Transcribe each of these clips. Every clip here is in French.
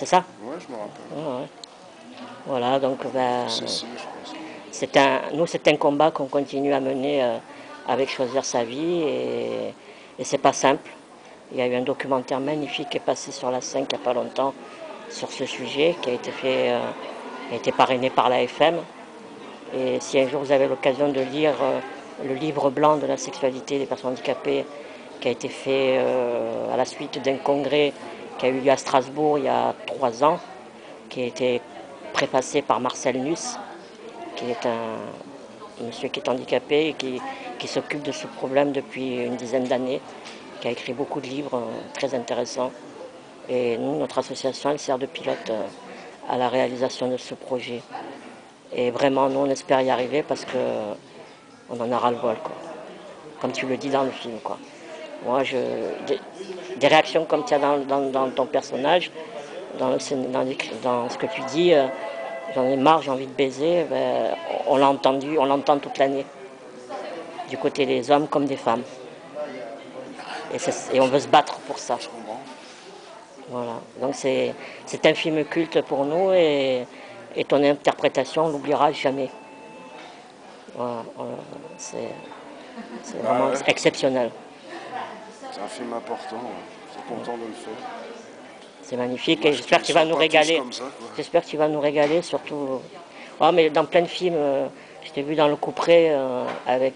C'est ça? Ouais, je me rappelle. Ouais. Voilà, donc ben, Cécile, je pense. nous c'est un combat qu'on continue à mener avec Choisir sa vie et c'est pas simple. Il y a eu un documentaire magnifique qui est passé sur la 5 il n'y a pas longtemps sur ce sujet qui a été fait, a été parrainé par l'AFM. Et si un jour vous avez l'occasion de lire le livre blanc de la sexualité des personnes handicapées qui a été fait à la suite d'un congrès qui a eu lieu à Strasbourg il y a 3 ans, qui a été préfacé par Marcel Nuss, qui est un monsieur qui est handicapé et qui s'occupe de ce problème depuis une dizaine d'années, qui a écrit beaucoup de livres très intéressants. Et nous, notre association, elle sert de pilote à la réalisation de ce projet. Et vraiment, nous, on espère y arriver parce qu'on en a ras-le-bol, quoi. Comme tu le dis dans le film, quoi. Moi, des réactions comme tu as dans ton personnage, dans ce que tu dis, j'en ai marre, j'ai envie de baiser, ben, on l'a entendu, on l'entend toute l'année, du côté des hommes comme des femmes. Et on veut se battre pour ça. Je comprends. Voilà. Donc c'est un film culte pour nous et ton interprétation, on ne l'oubliera jamais. Voilà. C'est vraiment Ouais. exceptionnel. C'est un film important. Ouais. Je suis content de le faire. C'est magnifique et Dommage j'espère que tu vas soient nous pas tous régaler. comme ça, quoi. J'espère que tu vas nous régaler, surtout. Ouais, mais dans plein de films, je t'ai vu dans Le Couperet avec.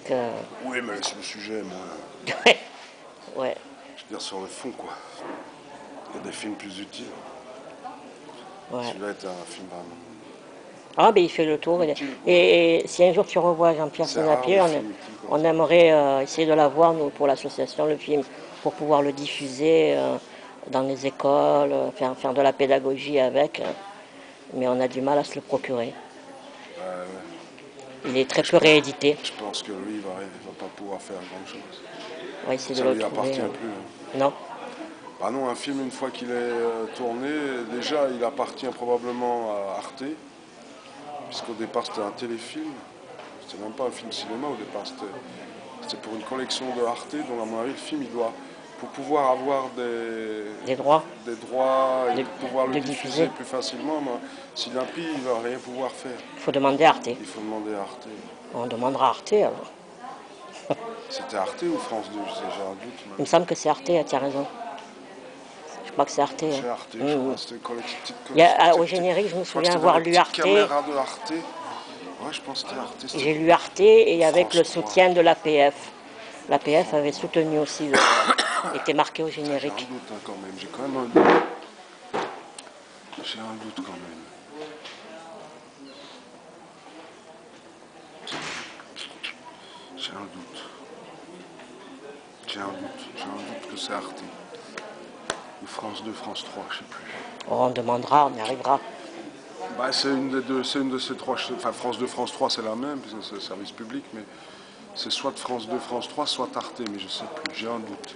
Oui, mais sur le sujet, moi, Ouais. je veux dire sur le fond, quoi. Il y a des films plus utiles. Ouais. Celui-là est un film vraiment. Ah, ben il fait le tour. Utile, quoi. Et si un jour tu revois Jean-Pierre C'est rare Senapier, les films utiles comme on ça. aimerait essayer de l'avoir, nous, pour l'association, le film, pour pouvoir le diffuser dans les écoles, faire de la pédagogie avec. Mais on a du mal à se le procurer. Ouais. Il est très peu réédité. Je pense que lui, il va pas pouvoir faire grand-chose. On va essayer Ça de lui le trouver. appartient plus. Hein. Non. Ah non, un film, une fois qu'il est tourné, déjà, il appartient probablement à Arte, puisqu'au départ, c'était un téléfilm. C'était même pas un film cinéma au départ, c'était pour une collection de Arte, donc à mon avis, le film, il doit, pour pouvoir avoir Des droits et pour pouvoir le diffuser diffuser. plus facilement, s'il impie, il va rien pouvoir faire. Il faut demander à Arte. Il faut demander à Arte. On demandera à Arte alors. C'était Arte ou France 2, j'ai un doute. Il me semble que c'est Arte, tu as raison. Je crois que c'est Arte. C'est Arte, je crois que c'était une petite Au générique, je me souviens c'était avoir dans les lu petites Arte. caméras de Arte. Ouais, je pense que c'était Arte. J'ai lu Arte et avec France le 3. soutien de l'APF. L'APF avait soutenu aussi, était marqué au J'ai un générique. doute hein, quand même, j'ai quand même un doute. J'ai un doute quand même. J'ai un doute. J'ai un doute. J'ai un doute que c'est Arte. Ou France 2, France 3, je sais plus. On demandera, on y arrivera. Bah, c'est une des deux, c'est une de ces trois. Enfin, France 2, France 3, c'est la même, puisque c'est le service public, mais c'est soit France 2, France 3, soit Arte, mais je sais plus. J'ai un doute.